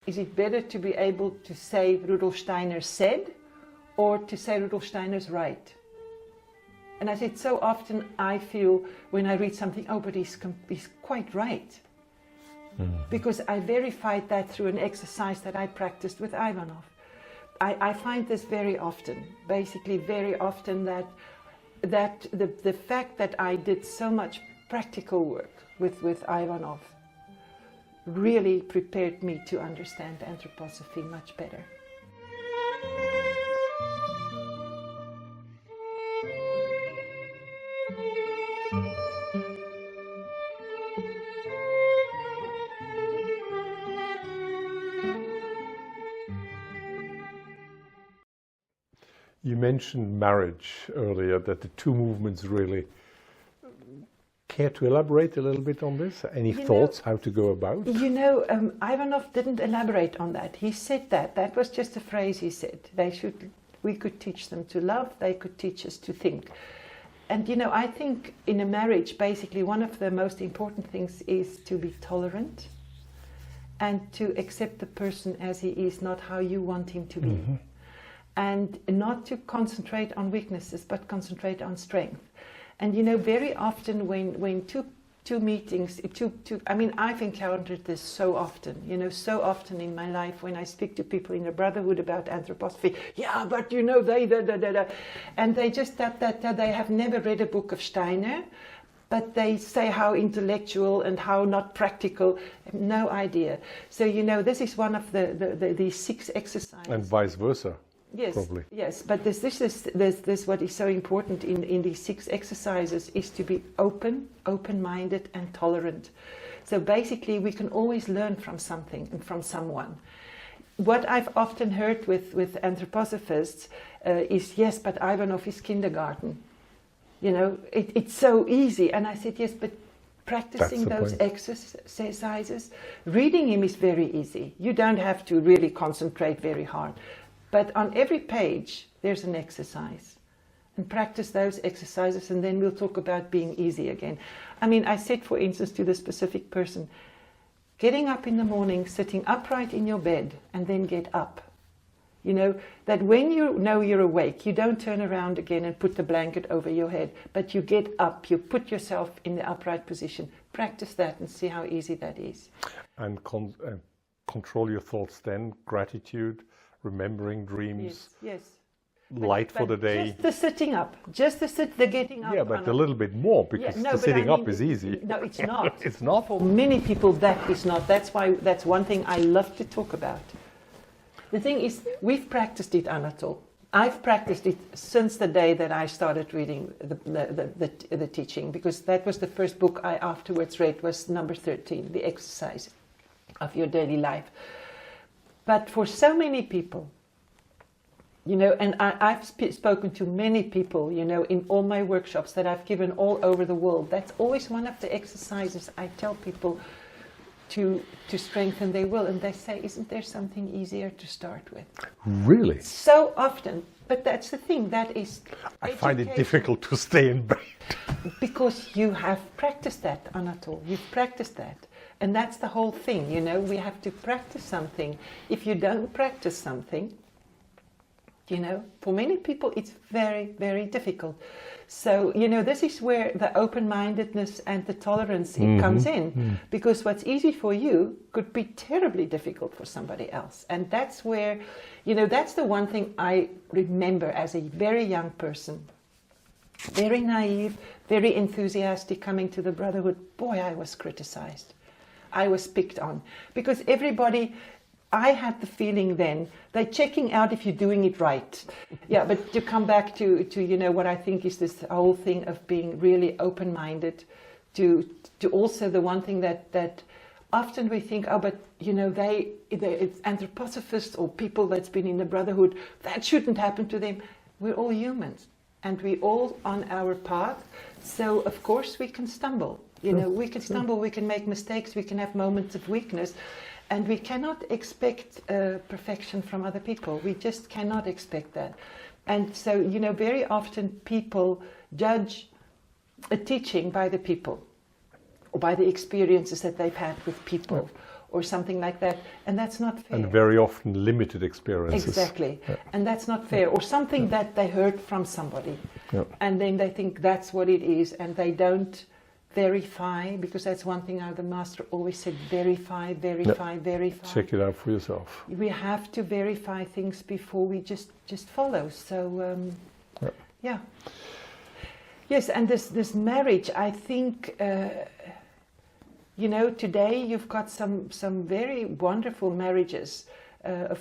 Is it better to be able to say Rudolf Steiner said, or to say Rudolf Steiner's right? And I said, so often I feel when I read something, oh, but he's quite right. Because I verified that through an exercise that I practiced with Ivanov. I find this very often, basically very often, that the fact that I did so much practical work with Ivanov really prepared me to understand anthroposophy much better. You mentioned marriage earlier, that the two movements really. Care to elaborate a little bit on this? Any thoughts how to go about? Ivanov didn't elaborate on that. He said that was just a phrase he said. We could teach them to love, they could teach us to think. And I think in a marriage, basically one of the most important things is to be tolerant and to accept the person as he is, not how you want him to be. And not to concentrate on weaknesses, but concentrate on strength. And very often when two meetings, I've encountered this so often, so often in my life when I speak to people in the Brotherhood about anthroposophy. Yeah, but they and they just that they have never read a book of Steiner, but they say how intellectual and how not practical. No idea. So this is one of the 6 exercises. And vice versa. Yes, probably. Yes, but this what is so important in these 6 exercises is to be open-minded and tolerant. So basically we can always learn from something and from someone. What I've often heard with anthroposophists is, yes, but Ivanov is kindergarten. It's so easy. And I said, yes, but practicing those exercises, reading him is very easy. You don't have to really concentrate very hard. But on every page, there's an exercise. And practice those exercises, and then we'll talk about being easy again. I said, for instance, to the specific person, getting up in the morning, sitting upright in your bed, and then get up. That when you know you're awake, you don't turn around again and put the blanket over your head, but you get up, you put yourself in the upright position. Practice that and see how easy that is. And control your thoughts then, gratitude, remembering dreams, yes. Light for the day. Just the sitting up, the getting up. Yeah, but a little bit more, because the sitting up is easy. No, it's not. It's not. For many people, that is not. That's one thing I love to talk about. The thing is, we've practiced it, Anatol. I've practiced it since the day that I started reading the teaching, because that was the first book I afterwards read, was number 13, The Exercise of Your Daily Life. But for so many people, and I've spoken to many people, in all my workshops that I've given all over the world, that's always one of the exercises I tell people to strengthen their will. And they say, isn't there something easier to start with? Really? So often. But that's the thing, that is I find it difficult to stay in bed. Because you have practiced that, Anatol. You've practiced that. And that's the whole thing, we have to practice something. If you don't practice something, for many people it's very, very difficult. So, this is where the open-mindedness and the tolerance comes in. Because what's easy for you could be terribly difficult for somebody else. And that's where, that's the one thing I remember as a very young person. Very naive, very enthusiastic, coming to the Brotherhood. Boy, I was criticized. I was picked on, because everybody, I had the feeling then, they're checking out if you're doing it right. Yeah, but to come back to what I think is this whole thing of being really open-minded, to also the one thing that often we think, oh, but it's anthroposophists or people that's been in the Brotherhood, that shouldn't happen to them. We're all humans, and we're all on our path, so of course we can stumble. We can stumble, we can make mistakes, we can have moments of weakness, and we cannot expect perfection from other people. We just cannot expect that. And so, very often people judge a teaching by the people, or by the experiences that they've had with people, or something like that, and that's not fair. And very often limited experiences. Exactly, Yeah. and that's not fair. Or something that they heard from somebody, Yeah. and then they think that's what it is, and they don't verify, because that's one thing the master always said: verify, verify, verify. Check it out for yourself. We have to verify things before we just follow. So yeah. Yes, and this marriage, I think, you know, today you've got some very wonderful marriages of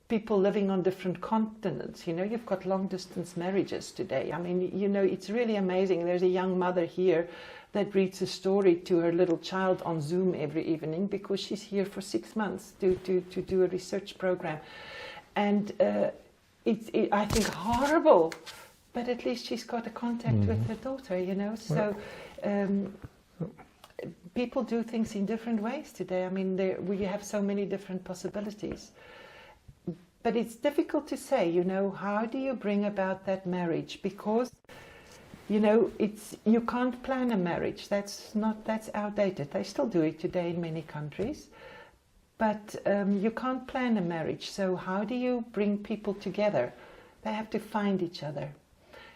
people living on different continents. You know, you've got long distance marriages today. I mean, you know, it's really amazing. There's a young mother here that reads a story to her little child on Zoom every evening because she's here for 6 months to do a research program. And it's I think, horrible, but at least she's got a contact with her daughter, you know. So people do things in different ways today. I mean, we have so many different possibilities. But it's difficult to say, you know, how do you bring about that marriage? Because, you know, you can't plan a marriage. That's outdated. They still do it today in many countries. But you can't plan a marriage. So how do you bring people together? They have to find each other.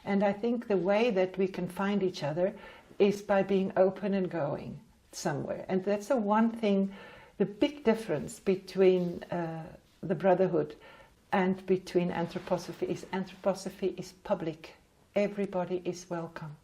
And I think the way that we can find each other is by being open and going somewhere. And that's the one thing, the big difference between the Brotherhood and between anthroposophy is public. Everybody is welcome.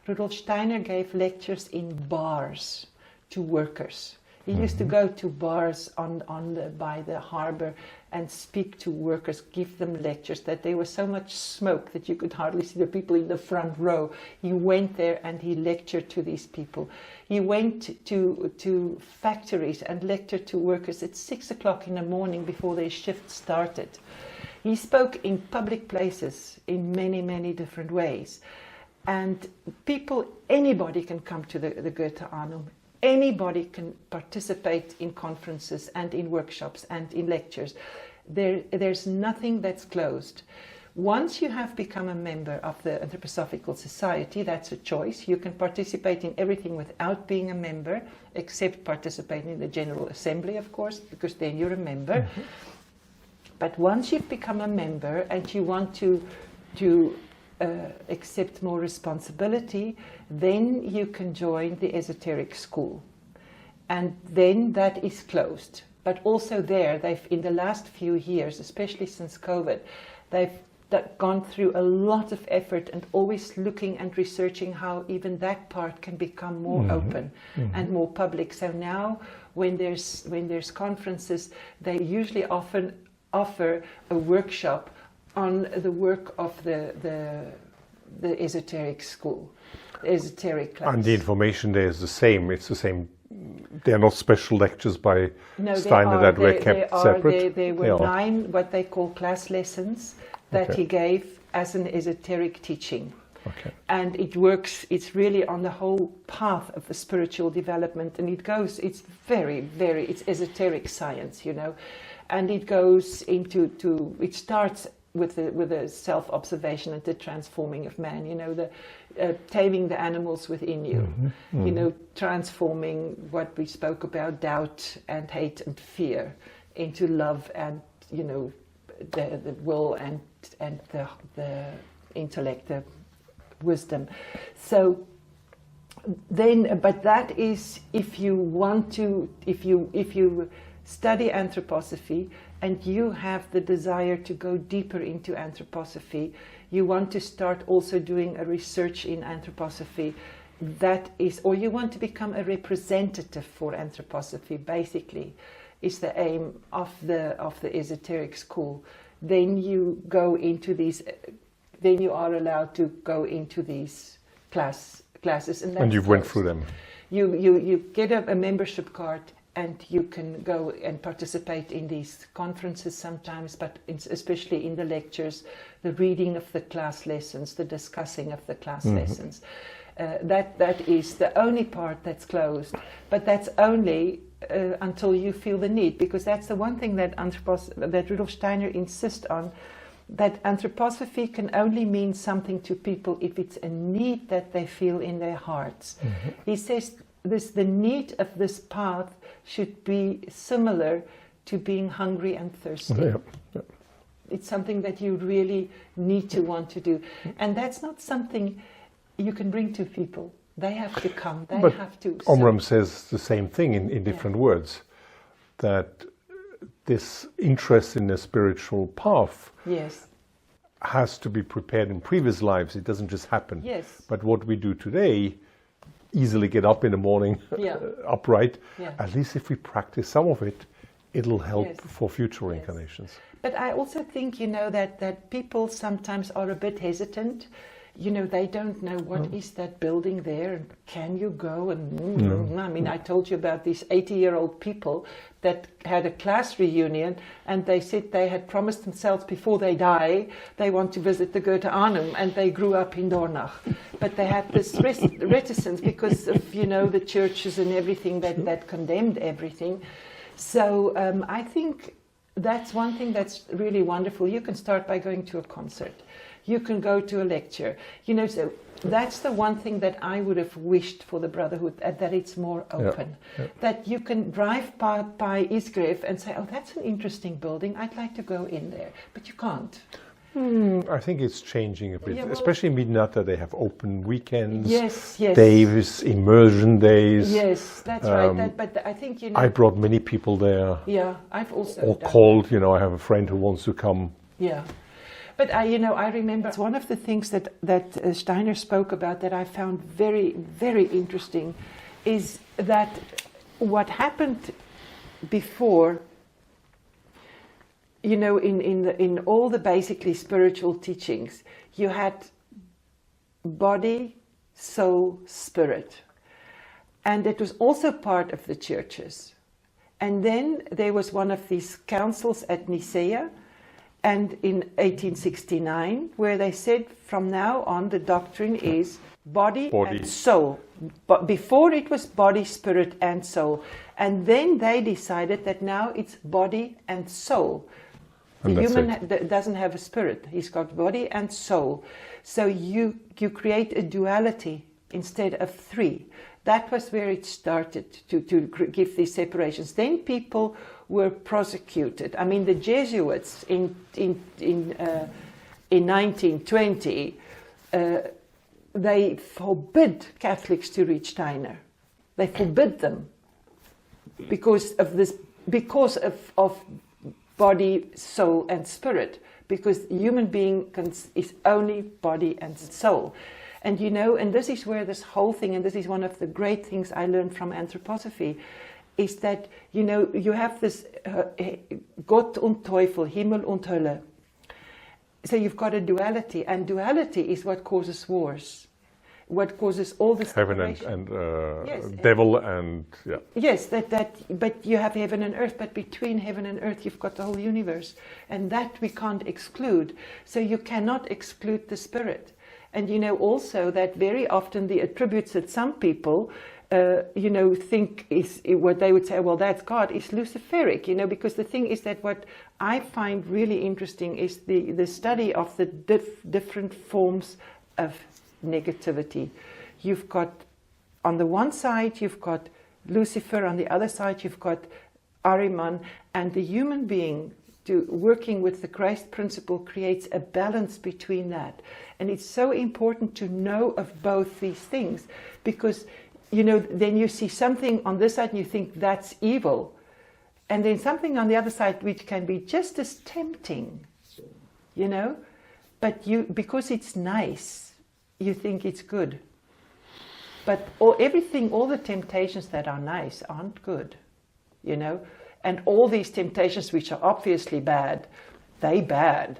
Rudolf Steiner gave lectures in bars to workers. He used to go to bars by the harbor and speak to workers, give them lectures, that there was so much smoke that you could hardly see the people in the front row. He went there and he lectured to these people. He went to factories and lectured to workers at 6 o'clock in the morning before their shift started. He spoke in public places in many, many different ways. And anybody can come to the Goethe-Arnum. Anybody can participate in conferences and in workshops and in lectures. There's nothing that's closed. Once you have become a member of the Anthroposophical Society, that's a choice. You can participate in everything without being a member, except participating in the General Assembly, of course, because then you're a member. Mm-hmm. But once you've become a member and you want to accept more responsibility, then you can join the esoteric school. And then that is closed. But also there, in the last few years, especially since COVID, they've gone through a lot of effort and always looking and researching how even that part can become more open and more public. So now when there's conferences, they usually often offer a workshop on the work of the esoteric school, the esoteric class. And the information there is the same. It's the same. They are not special lectures by Steiner that were kept separate. There were 9 what they call class lessons that he gave as an esoteric teaching. Okay. And it works, it's really on the whole path of the spiritual development, and it's it's esoteric science, you know. And it goes it starts with the self-observation and the transforming of man, you know, the taming the animals within you, you know, transforming what we spoke about, doubt and hate and fear, into love and, you know, the will and the intellect, the wisdom. So then, but that is if you study anthroposophy and you have the desire to go deeper into anthroposophy, you want to start also doing a research in anthroposophy, or you want to become a representative for anthroposophy, basically, is the aim of the esoteric school. Then you go into these, then you are allowed to go into these classes. And you've went through them. You get a membership card, and you can go and participate in these conferences sometimes, but especially in the lectures, the reading of the class lessons, the discussing of the class lessons. That is the only part that's closed, but that's only until you feel the need, because that's the one thing that Rudolf Steiner insists on, that anthroposophy can only mean something to people if it's a need that they feel in their hearts. He says the need of this path should be similar to being hungry and thirsty. Yeah. Yeah. It's something that you really need to want to do. And that's not something you can bring to people. They have to come. They But have to. Omram says the same thing in different words, that this interest in a spiritual path Yes. has to be prepared in previous lives. It doesn't just happen. Yes. But what we do today, easily get up in the morning, Yeah. upright, Yeah. at least if we practice some of it, it'll help Yes. for future Yes. incarnations. But I also think, that people sometimes are a bit hesitant. They don't know what is that building there, and can you go? And I mean, I told you about these 80-year-old people that had a class reunion, and they said they had promised themselves before they die they want to visit the Goethe Arnhem, and they grew up in Dornach. But they had this reticence because of the churches and everything that condemned everything. So I think that's one thing that's really wonderful. You can start by going to a concert. You can go to a lecture. So that's the one thing that I would have wished for the Brotherhood, that it's more open. Yeah. That you can drive by Isgrev and say, oh, that's an interesting building, I'd like to go in there. But you can't. I think it's changing a bit, Yeah, well, especially in Midnata. They have open weekends, Yes, yes. days, immersion days. Yes, that's right. But I think, I brought many people there, yeah, I've also or done called, I have a friend who wants to come. Yeah. But I remember it's one of the things that Steiner spoke about that I found very, very interesting is that what happened before, in all the basically spiritual teachings, you had body, soul, spirit. And it was also part of the churches. And then there was one of these councils at Nicaea, and in 1869, where they said from now on the doctrine is body. And soul. But before it was body, spirit, and soul. And then they decided that now it's body and soul. The human doesn't have a spirit. He's got body and soul. So you create a duality instead of three. That was where it started to give these separations. Then people were prosecuted. I mean, the Jesuits in 1920, they forbid Catholics to read Steiner. They forbid them because of body, soul, and spirit. Because human being is only body and soul. And and this is where this whole thing, and this is one of the great things I learned from anthroposophy, is that, you have this Gott und Teufel, Himmel und Hölle. So you've got a duality, and duality is what causes wars, what causes all this heaven and devil and yeah. Yes, but you have heaven and earth, but between heaven and earth you've got the whole universe, and that we can't exclude. So you cannot exclude the spirit. And also that very often the attributes that some people think is what they would say, well, that's God, is Luciferic, because the thing is that what I find really interesting is the study of the different forms of negativity. You've got, on the one side, you've got Lucifer, on the other side, you've got Ahriman, and the human being working with the Christ principle creates a balance between that. And it's so important to know of both these things, because then you see something on this side and you think that's evil, and then something on the other side which can be just as tempting, but because it's nice, you think it's good. But all the temptations that are nice aren't good, and all these temptations which are obviously bad, they bad.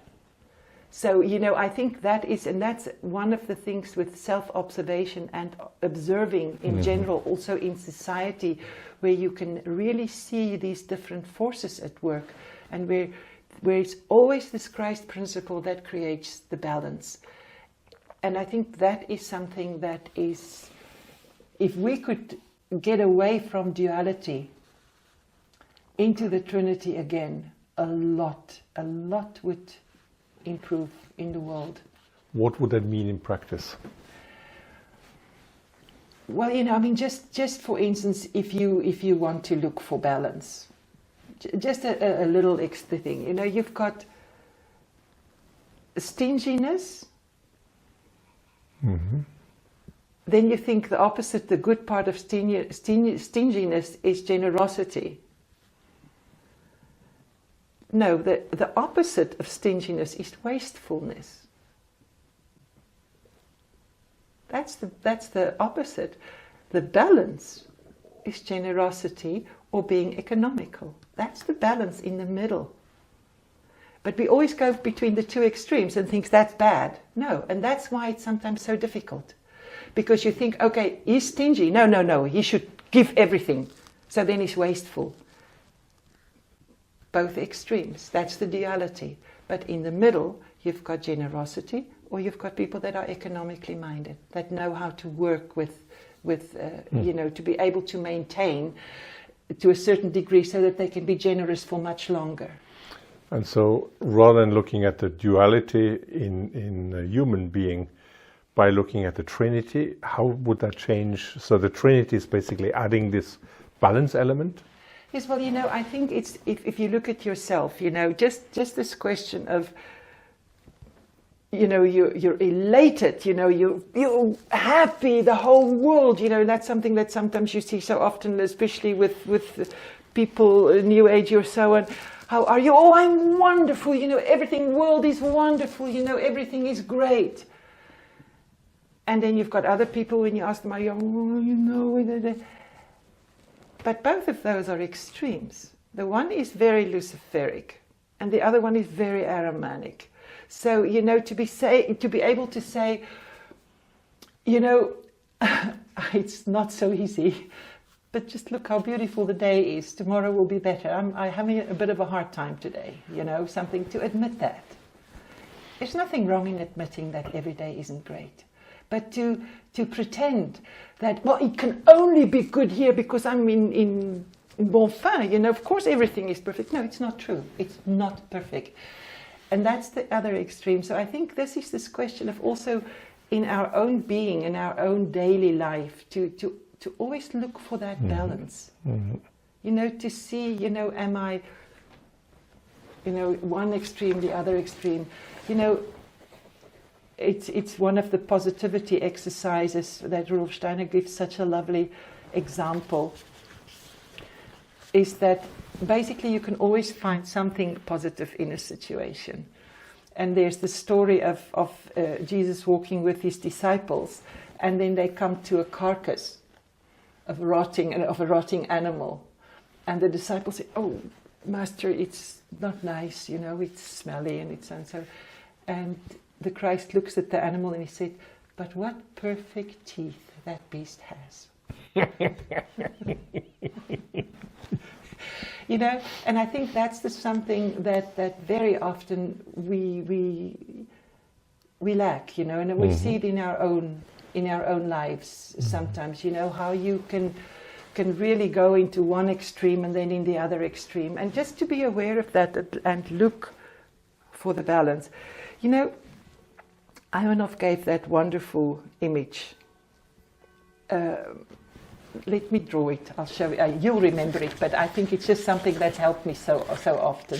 So, I think that's one of the things with self-observation and observing in general, also in society, where you can really see these different forces at work, and where it's always this Christ principle that creates the balance. And I think that is something that is, if we could get away from duality into the Trinity again, a lot would improve in the world. What would that mean in practice? Well, I mean, just for instance, if you want to look for balance, just a little extra thing, you've got stinginess. Mm-hmm. Then you think the opposite, the good part of stinginess is generosity. No, the opposite of stinginess is wastefulness. That's the opposite. The balance is generosity or being economical. That's the balance in the middle. But we always go between the two extremes and think that's bad. No, and that's why it's sometimes so difficult. Because you think, okay, he's stingy. No, he should give everything. So then he's wasteful. Both extremes, that's the duality. But in the middle, you've got generosity, or you've got people that are economically minded, that know how to work with to be able to maintain to a certain degree so that they can be generous for much longer. And so rather than looking at the duality in a human being, by looking at the Trinity, how would that change? So the Trinity is basically adding this balance element? Yes, well, I think it's, if you look at yourself, just this question of, you're elated, you're happy, the whole world, that's something that sometimes you see so often, especially with people, New Age or so on. How are you? Oh, I'm wonderful, everything, world is wonderful, everything is great. And then you've got other people, when you ask them, are you, but both of those are extremes. The one is very luciferic, and the other one is very Ahrimanic. So, to be able to say, it's not so easy, but just look how beautiful the day is. Tomorrow will be better. I'm having a bit of a hard time today, something to admit that. There's nothing wrong in admitting that every day isn't great. But to pretend that, well, it can only be good here because I'm in Bonfin, of course everything is perfect. No, it's not true. It's not perfect. And that's the other extreme. So I think this question of also in our own being, in our own daily life, to always look for that balance. Mm-hmm. To see, am I, one extreme, the other extreme, It's one of the positivity exercises that Rudolf Steiner gives such a lovely example, is that basically you can always find something positive in a situation. And there's the story of Jesus walking with his disciples, and then they come to a carcass of a rotting animal. And the disciples say, oh, Master, it's not nice, it's smelly and it's so. And the Christ looks at the animal and he said, but what perfect teeth that beast has. And I think that's something that very often we lack, and we see it in our own lives sometimes, how you can really go into one extreme and then in the other extreme, and just to be aware of that and look for the balance. Ivanov gave that wonderful image. Let me draw it. I'll show you. You'll remember it, but I think it's just something that's helped me so often.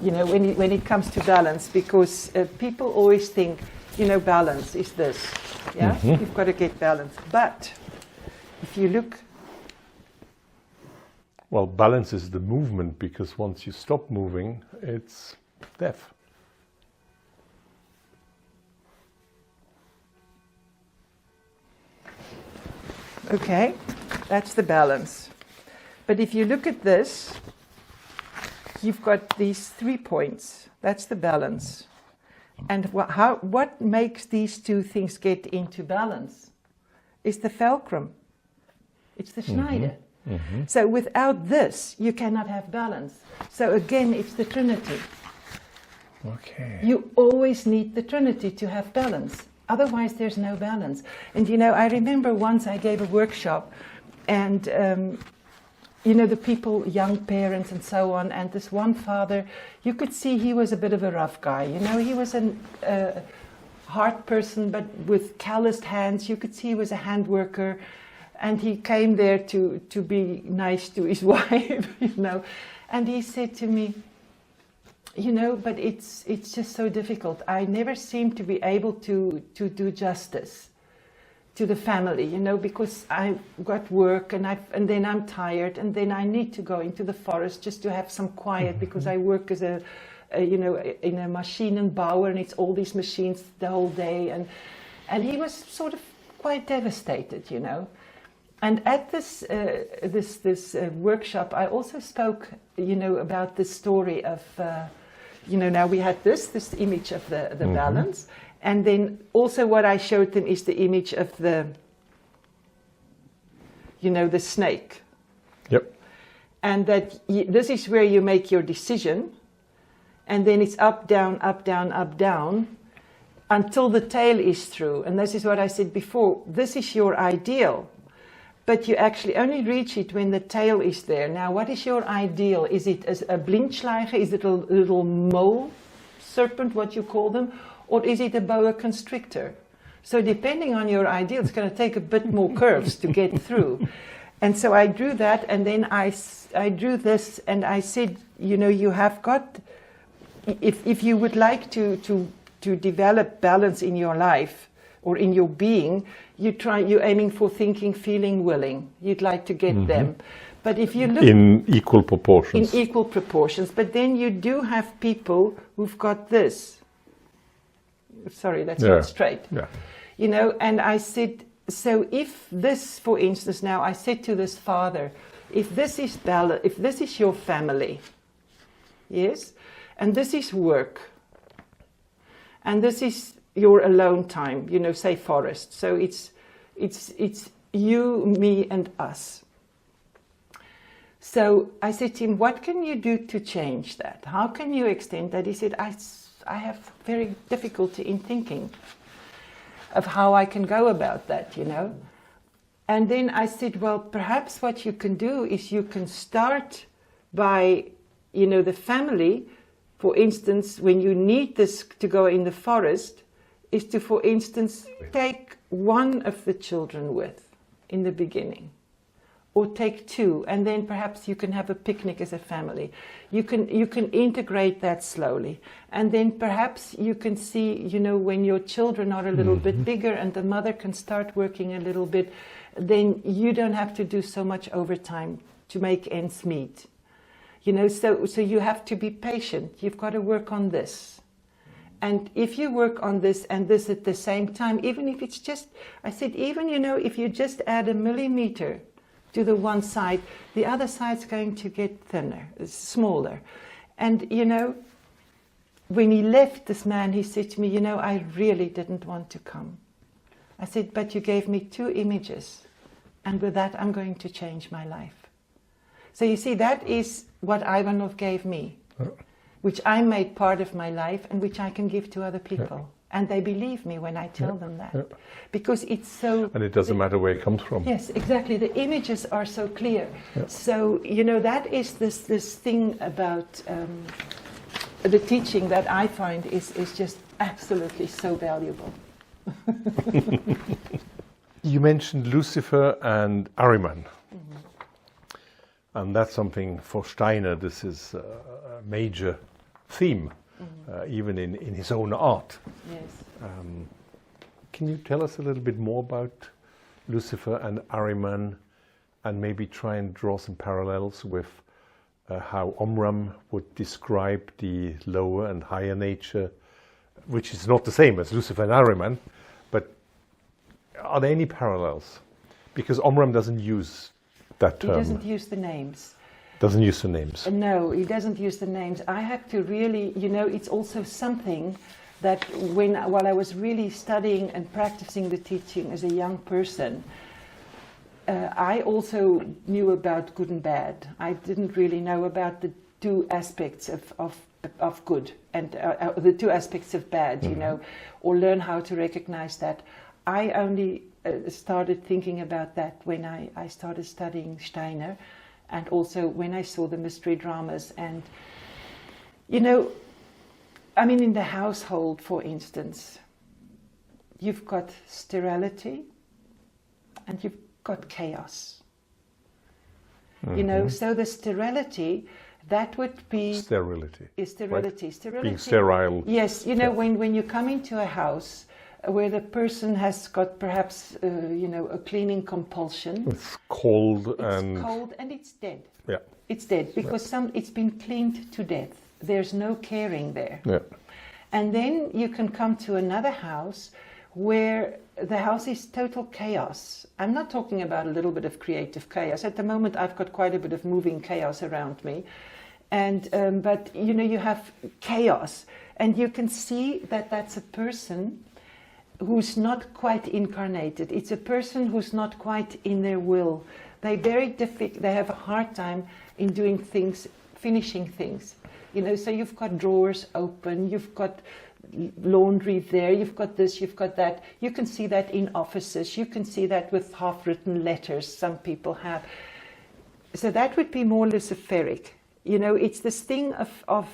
When it comes to balance, because people always think, balance is this. Yeah, mm-hmm. You've got to get balance. But if you look. Well, balance is the movement, because once you stop moving, it's death. Okay, that's the balance. But if you look at this, you've got these 3 points. That's the balance. And what makes these two things get into balance is the fulcrum. It's the Schneider. Mm-hmm. Mm-hmm. So without this, you cannot have balance. So again, it's the Trinity. Okay. You always need the Trinity to have balance. Otherwise, there's no balance. And I remember once I gave a workshop, and the people, young parents and so on, and this one father, you could see he was a bit of a rough guy. He was hard person, but with calloused hands. You could see he was a hand worker, and he came there to be nice to his wife, you know. And he said to me, you know, but it's just so difficult. I never seem to be able to do justice to the family, you know, because I've got work and then I'm tired, and then I need to go into the forest just to have some quiet, because I work as a you know, in a maschinenbouwer, and it's all these machines the whole day, and he was sort of quite devastated, you know. And at this workshop, I also spoke, you know, about the story of, you know, now we had this image of the balance, and then also what I showed them is the image of the, you know, the snake. Yep. And that this is where you make your decision, and then it's up, down, up, down, up, down, until the tail is through. And this is what I said before. This is your ideal, but you actually only reach it when the tail is there. Now, what is your ideal? Is it a blindschleicher? Is it a little mole serpent, what you call them? Or is it a boa constrictor? So depending on your ideal, it's going to take a bit more curves to get through. And so I drew that, and then I drew this, and I said, you know, you have got, if you would like to develop balance in your life or in your being, you're aiming for thinking, feeling, willing. You'd like to get them. But if you look in equal proportions. In equal proportions. But then you do have people who've got this. Sorry, that's not straight. Yeah. You know, and I said, so if this, for instance, now I said to this father, if this is balance, if this is your family, yes, and this is work, and this is your alone time, you know, say forest. So it's you, me, and us. So I said to him, what can you do to change that? How can you extend that? He said, I have very difficulty in thinking of how I can go about that, you know. And then I said, well, perhaps what you can do is you can start by, you know, the family. For instance, when you need this to go in the forest, is to, for instance, take one of the children with in the beginning, or take two, and then perhaps you can have a picnic as a family. You can integrate that slowly, and then perhaps you can see, you know, when your children are a little bit bigger and the mother can start working a little bit, then you don't have to do so much overtime to make ends meet. You know, so you have to be patient. You've got to work on this. And if you work on this and this at the same time, even if it's just, I said, even, you know, if you just add 1 millimeter to the one side, the other side's going to get thinner, smaller. And, you know, when he left, this man, he said to me, you know, I really didn't want to come. I said, but you gave me 2 images, and with that I'm going to change my life. So you see, that is what Ivanov gave me, which I made part of my life and which I can give to other people. And they believe me when I tell them that. Because it's so... And it doesn't matter where it comes from. Yes, exactly. The images are so clear. So, you know, that is this thing about the teaching that I find is just absolutely so valuable. You mentioned Lucifer and Ahriman. And that's something for Steiner, this is a major theme, even in his own art. Yes. Can you tell us a little bit more about Lucifer and Ahriman, and maybe try and draw some parallels with how Omram would describe the lower and higher nature, which is not the same as Lucifer and Ahriman, but are there any parallels? Because Omram doesn't use that term. He doesn't use the names. Doesn't use the names. No, he doesn't use the names. I have to really, you know, it's also something that while I was really studying and practicing the teaching as a young person, I also knew about good and bad. I didn't really know about the 2 aspects of good and the 2 aspects of bad, you know, or learn how to recognize that. I only started thinking about that when I started studying Steiner, and also when I saw the mystery dramas. And, you know, I mean, in the household, for instance, you've got sterility, and you've got chaos. You know, so the sterility, that would be Sterility. sterility. Right? Sterility. Being sterile. Yes, you know, Yeah. when you come into a house where the person has got perhaps, you know, a cleaning compulsion. It's cold It's and cold and it's dead. yeah. It's dead because it's been cleaned to death. There's no caring there. Yeah. And then you can come to another house where the house is total chaos. I'm not talking about a little bit of creative chaos. At the moment, I've got quite a bit of moving chaos around me. And but you know, you have chaos, and you can see that that's a person who's not quite incarnated. It's a person who's not quite in their will. They have a hard time in doing things, finishing things. You know, so you've got drawers open, you've got laundry there, you've got this, you've got that. You can see that in offices, you can see that with half-written letters some people have. So that would be more luciferic. You know, it's this thing of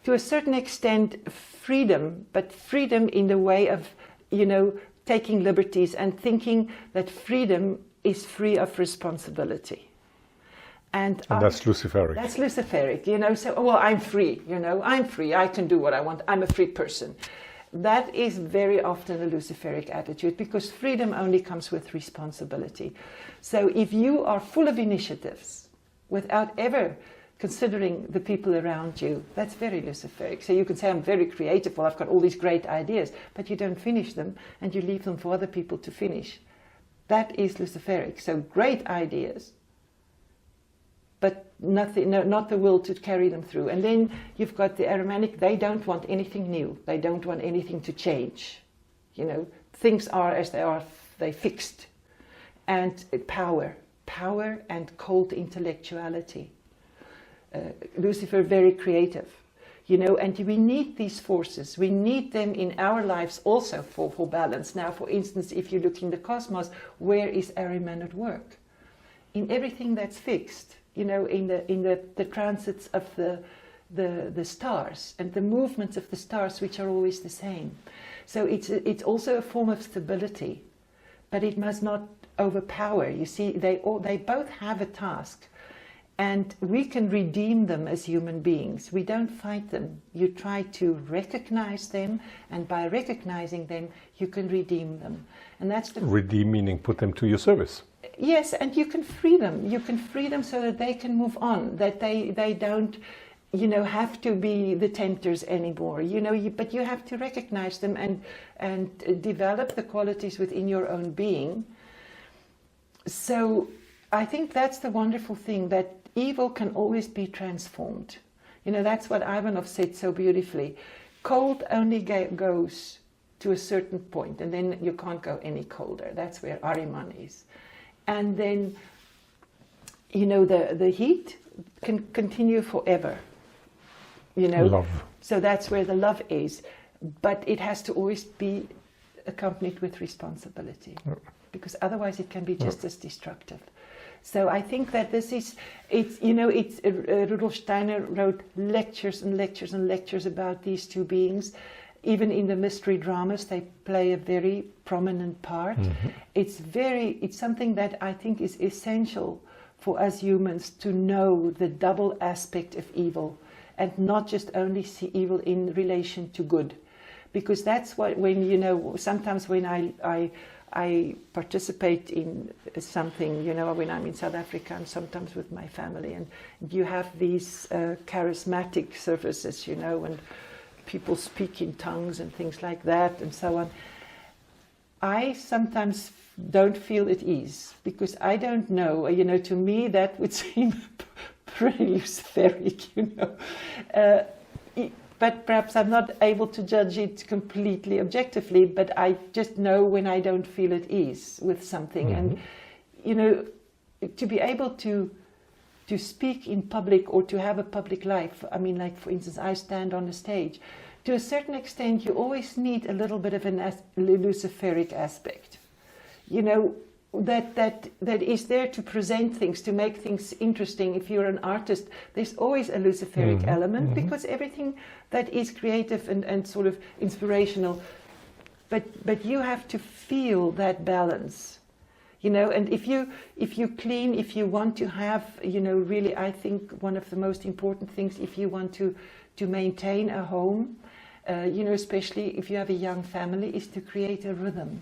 to a certain extent, freedom, but freedom in the way of, you know, taking liberties and thinking that freedom is free of responsibility. And that's luciferic. That's luciferic, you know, so, well, I'm free, you know, I'm free, I can do what I want, I'm a free person. That is very often a luciferic attitude, because freedom only comes with responsibility. So if you are full of initiatives without ever considering the people around you, that's very luciferic. So you can say, I'm very creative, well, I've got all these great ideas, but you don't finish them and you leave them for other people to finish. That is luciferic. So great ideas, but nothing, no, not the will to carry them through. And then you've got the Ahrimanic, they don't want anything new. They don't want anything to change. You know, things are as they are, they fixed. And power and cold intellectuality. Lucifer, very creative, you know, and we need these forces. We need them in our lives also for balance. Now, for instance, if you look in the cosmos, where is Ahriman at work? In everything that's fixed, you know, in the transits of the stars and the movements of the stars, which are always the same. So it's also a form of stability, but it must not overpower. You see, they both have a task. And we can redeem them as human beings. We don't fight them. You try to recognize them, and by recognizing them, you can redeem them. And that's the redeem, meaning put them to your service. Yes, and you can free them. You can free them so that they can move on. That they don't, you know, have to be the tempters anymore. You know, but you have to recognize them and develop the qualities within your own being. So I think that's the wonderful thing, that evil can always be transformed. You know, that's what Ivanov said so beautifully. Cold only goes to a certain point, and then you can't go any colder. That's where Ahriman is. And then, you know, the heat can continue forever. You know, love. So that's where the love is. But it has to always be accompanied with responsibility, because otherwise it can be just as destructive. So I think that Rudolf Steiner wrote lectures and lectures and lectures about these two beings. Even in the mystery dramas, they play a very prominent part. Mm-hmm. It's something that I think is essential for us humans to know the double aspect of evil, and not just only see evil in relation to good. Because that's what, when, you know, sometimes when I participate in something, you know, when I'm in South Africa and sometimes with my family, and you have these charismatic services, you know, and people speak in tongues and things like that and so on. I sometimes don't feel at ease, because I don't know, you know, to me that would seem pretty luciferic, you know. But perhaps I'm not able to judge it completely objectively, but I just know when I don't feel at ease with something. Mm-hmm. And, you know, to be able to speak in public or to have a public life, I mean, like, for instance, I stand on a stage. To a certain extent, you always need a little bit of a luciferic aspect. You know, that is there to present things, to make things interesting. If you're an artist, there's always a luciferic element, because everything that is creative and sort of inspirational but you have to feel that balance. You know, and if you clean, if you want to have, you know, really, I think one of the most important things, if you want to maintain a home, you know, especially if you have a young family, is to create a rhythm.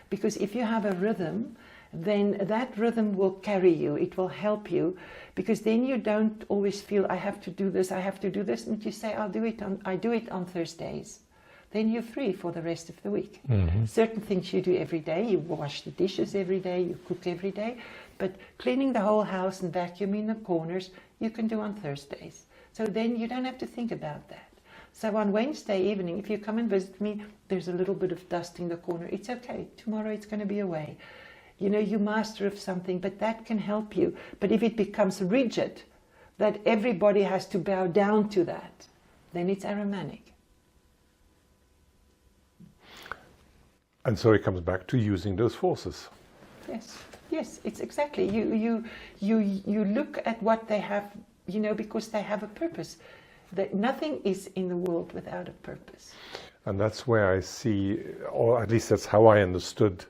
Because if you have a rhythm, then that rhythm will carry you, it will help you, because then you don't always feel, I have to do this, and you say, I do it on Thursdays. Then you're free for the rest of the week. Mm-hmm. Certain things you do every day, you wash the dishes every day, you cook every day, but cleaning the whole house and vacuuming the corners, you can do on Thursdays. So then you don't have to think about that. So on Wednesday evening, if you come and visit me, there's a little bit of dust in the corner. It's okay. Tomorrow it's going to be away. You know, you master of something, but that can help you. But if it becomes rigid, that everybody has to bow down to that, then it's Ahrimanic. And so it comes back to using those forces. Yes, it's exactly. You look at what they have, you know, because they have a purpose. That nothing is in the world without a purpose. And that's where I see, or at least that's how I understood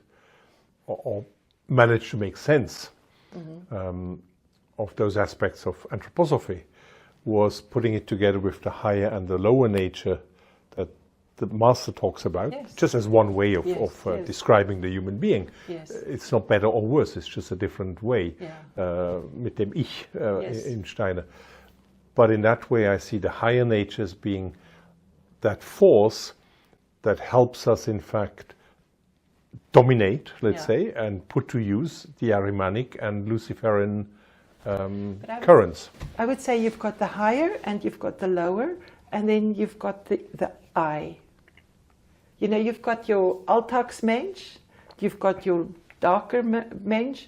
or managed to make sense of those aspects of anthroposophy, was putting it together with the higher and the lower nature that the master talks about, just as one way of describing the human being. It's not better or worse, it's just a different way, mit dem Ich in Steiner. But in that way I see the higher natures being that force that helps us in fact dominate, let's say, and put to use the Ahrimanic and Luciferian currents. I would say you've got the higher and you've got the lower, and then you've got the I. You know, you've got your Alltagsmensch, you've got your darker Mensch,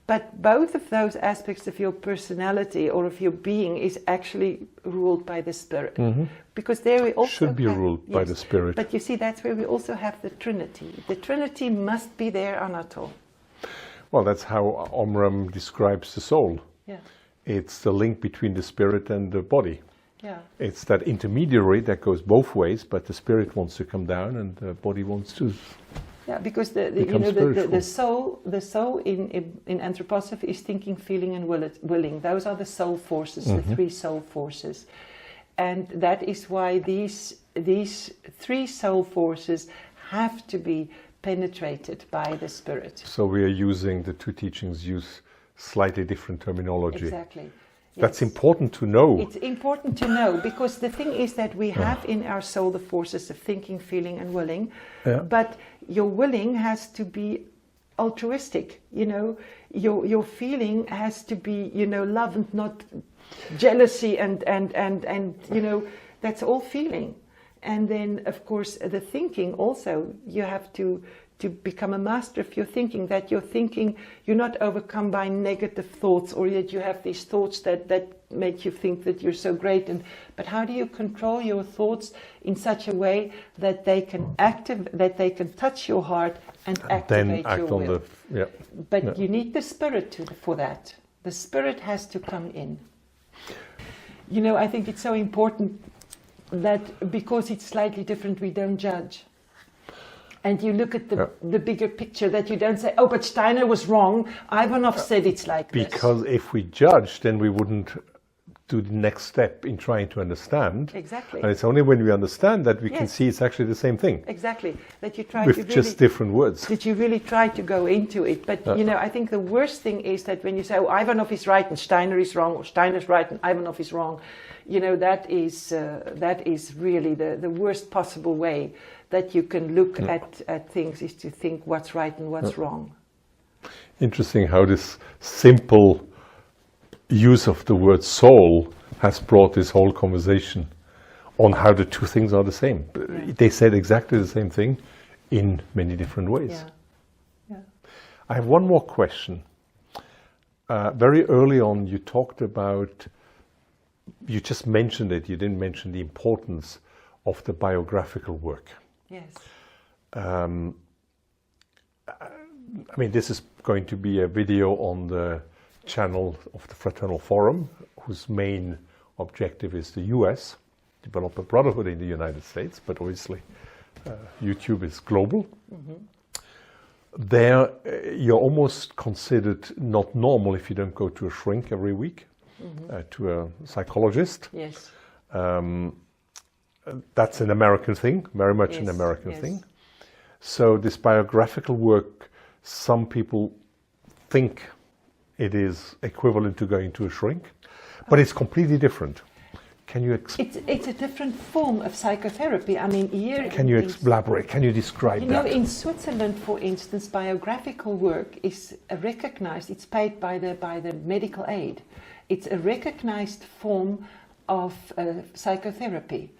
but both of those aspects of your personality or of your being is actually ruled by the Spirit. Mm-hmm. Because there we also should be ruled by the Spirit. But you see, that's where we also have the Trinity. The Trinity must be there, Anatol. Well, that's how Omram describes the soul. Yeah. It's the link between the spirit and the body. Yeah. It's that intermediary that goes both ways, but the spirit wants to come down and the body wants to. Yeah, because the soul in anthroposophy is thinking, feeling, and willing. Those are the soul forces, the three soul forces, and that is why these three soul forces have to be penetrated by the Spirit. So we are using, the two teachings use slightly different terminology. Exactly. That's important to know. It's important to know, because the thing is that we have in our soul the forces of thinking, feeling, and willing, but your willing has to be altruistic. You know, your feeling has to be, you know, love and not jealousy, and you know, that's all feeling. And then, of course, the thinking also, you have to become a master of your thinking, that you're thinking, you're not overcome by negative thoughts, or that you have these thoughts that make you think that you're so great. But how do you control your thoughts in such a way that they can touch your heart and activate your will? But you need the Spirit for that. The Spirit has to come in. You know, I think it's so important that because it's slightly different, we don't judge. And you look at the bigger picture, that you don't say, oh, but Steiner was wrong, Ivanov said it's like this. Because if we judge, then we wouldn't do the next step in trying to understand. Exactly. And it's only when we understand that we can see it's actually the same thing. Exactly. That you try with to really, just different words. That you really try to go into it. But, you know, I think the worst thing is that when you say, oh, Ivanov is right and Steiner is wrong, or Steiner's right and Ivanov is wrong, you know, that is really the worst possible way that you can look at things, is to think what's right and what's wrong. Interesting how this simple use of the word soul has brought this whole conversation on how the two things are the same. They said exactly the same thing in many different ways. Yeah. I have one more question. Very early on you talked about, you just mentioned it, you didn't mention the importance of the biographical work. Yes. I mean, this is going to be a video on the channel of the Fraternal Forum, whose main objective is the US, develop a brotherhood in the United States, but obviously YouTube is global. There, you're almost considered not normal if you don't go to a shrink every week, to a psychologist. Yes. That's an American thing, very much an American thing. So this biographical work, some people think it is equivalent to going to a shrink, but it's completely different. Can you It's a different form of psychotherapy. I mean, here... Can you elaborate? Can you describe that? You know, in Switzerland, for instance, biographical work is recognized. It's paid by the medical aid. It's a recognized form of psychotherapy.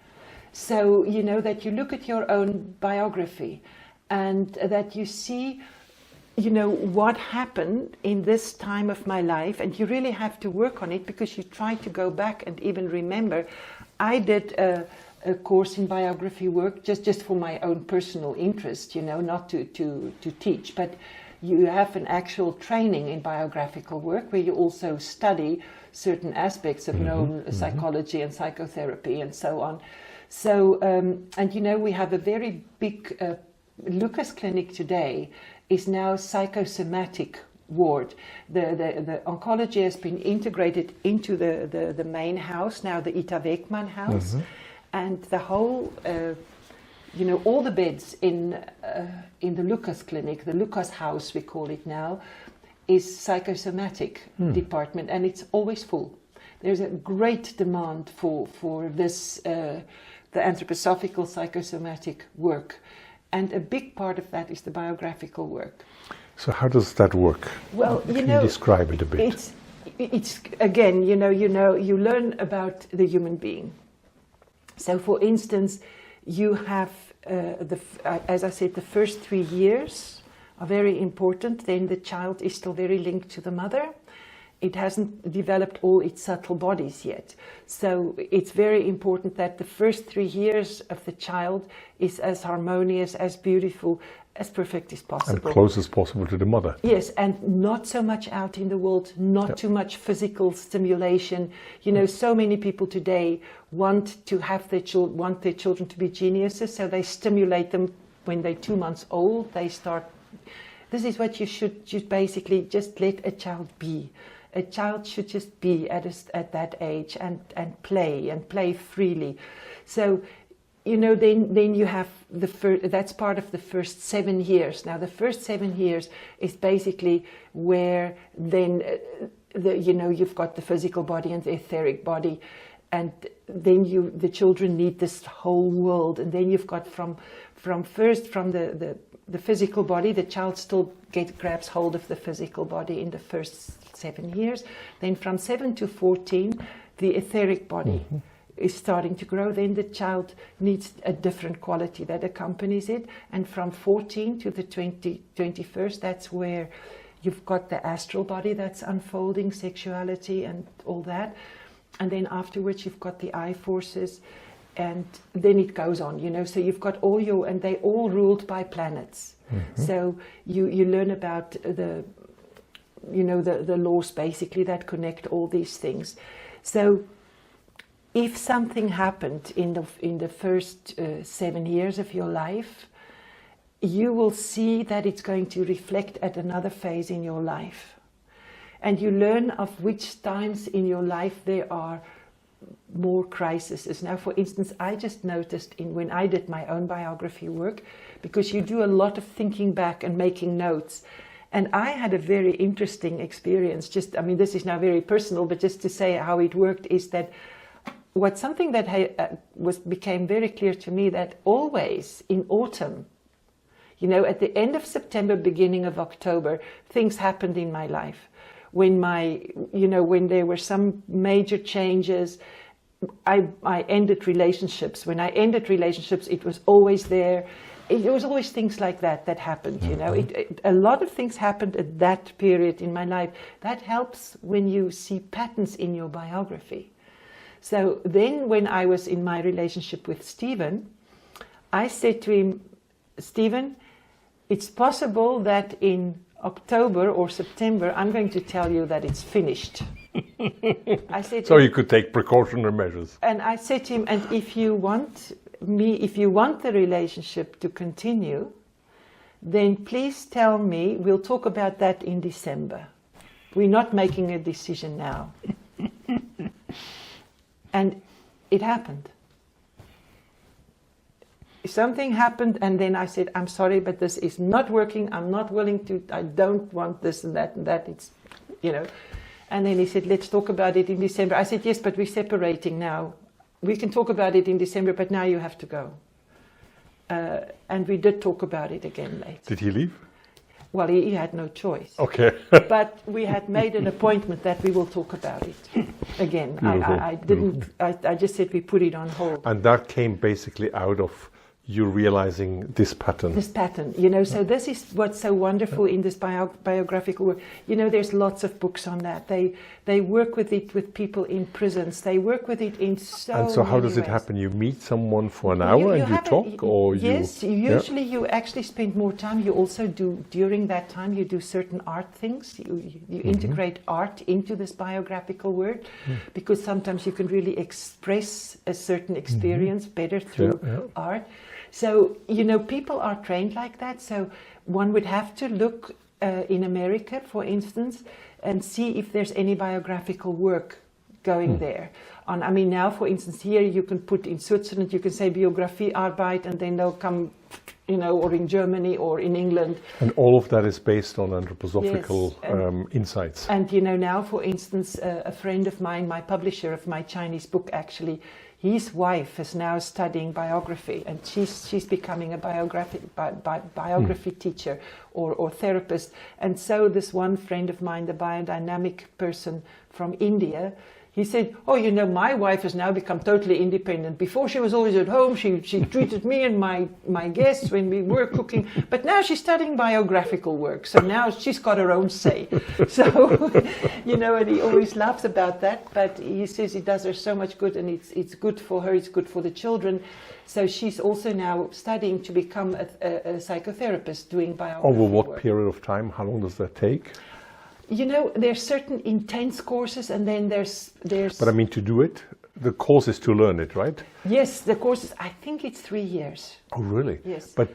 So, you know, that you look at your own biography and that you see, you know, what happened in this time of my life, and you really have to work on it because you try to go back and even remember. I did a course in biography work just for my own personal interest, you know, not to teach, but you have an actual training in biographical work where you also study certain aspects of known psychology and psychotherapy and so on. So, and you know, we have a very big, Lucas Clinic today is now psychosomatic ward. The oncology has been integrated into the main house, now the Ita Wegman house, and the whole, you know, all the beds in the Lucas Clinic, the Lucas house we call it now, is psychosomatic department, and it's always full. There's a great demand for this, the anthroposophical psychosomatic work. And a big part of that is the biographical work. So how does that work? Well, Can you describe it a bit? It's again, you learn about the human being. So, for instance, you have as I said, the first 3 years are very important. Then the child is still very linked to the mother. It hasn't developed all its subtle bodies yet. So it's very important that the first 3 years of the child is as harmonious, as beautiful, as perfect as possible. And close as possible to the mother. Yes, and not so much out in the world, not too much physical stimulation. You know, so many people today want to have their children to be geniuses, so they stimulate them when they're 2 months old. They start. This is what you should basically just let a child be. A child should just be at that age and play freely. So, you know, then you have that's part of the first 7 years. Now, the first 7 years is basically where then you've got the physical body and the etheric body, and then the children need this whole world, and then you've got from the physical body, the child still grabs hold of the physical body in the first 7 years. Then from 7 to 14, the etheric body is starting to grow. Then the child needs a different quality that accompanies it. And from 14 to the 21st, that's where you've got the astral body that's unfolding, sexuality and all that. And then afterwards, you've got the eye forces. And then it goes on, you know, so you've got and they're all ruled by planets. So you learn about the laws basically that connect all these things. So if something happened in the first 7 years of your life, you will see that it's going to reflect at another phase in your life. And you learn of which times in your life there are more crises. Now, for instance, I just noticed when I did my own biography work, because you do a lot of thinking back and making notes, and I had a very interesting experience. This is now very personal, but just to say how it worked is that something that became very clear to me, that always in autumn, you know, at the end of September, beginning of October, things happened in my life. When when there were some major changes, I ended relationships. When I ended relationships, it was always there. It was always things like that happened, you know. A lot of things happened at that period in my life. That helps when you see patterns in your biography. So then when I was in my relationship with Stephen, I said to him, Stephen, it's possible that in October or September, I'm going to tell you that it's finished. I said, so you could take precautionary measures. And I said to him, and if you want, me, if you want the relationship to continue, then please tell me, we'll talk about that in December. We're not making a decision now. And it happened. Something happened, and then I said, I'm sorry, but this is not working. I'm not willing to, I don't want this and that, it's, you know. And then he said, let's talk about it in December. I said, yes, but we're separating now. We can talk about it in December, but now you have to go. And we did talk about it again later. Did he leave? Well, he had no choice. Okay. But we had made an appointment that we will talk about it again. I didn't. I just said we put it on hold. And that came basically out of you realizing this pattern. This pattern, you know. So this is what's so wonderful in this biographical work. You know, there's lots of books on that. They work with it with people in prisons. They work with it in so. And so, how does it happen? You meet someone for an hour and you talk, or yes, usually you actually spend more time. You also do during that time. You do certain art things. You integrate art into this biographical work, because sometimes you can really express a certain experience better through art. So, you know, people are trained like that. So one would have to look in America, for instance, and see if there's any biographical work going there. I mean, now, for instance, here you can put in Switzerland, you can say Biografiearbeit, and then they'll come, you know, or in Germany or in England. And all of that is based on anthroposophical insights. And, you know, now, for instance, a friend of mine, my publisher of my Chinese book, actually, his wife is now studying biography, and she's becoming a biography teacher or therapist. And so this one friend of mine, the biodynamic person from India, he said, oh, you know, my wife has now become totally independent. Before she was always at home, she treated me and my guests when we were cooking, but now she's studying biographical work, so now she's got her own say. So, you know, and he always laughs about that, but he says it does her so much good, and it's good for her, it's good for the children. So she's also now studying to become a psychotherapist doing biography Over what work. period of time? How long does that take? You know, there's certain intense courses, and then there's. But I mean, to do it, the course is to learn it, right? Yes, the courses. I think it's 3 years. Oh, really? Yes. But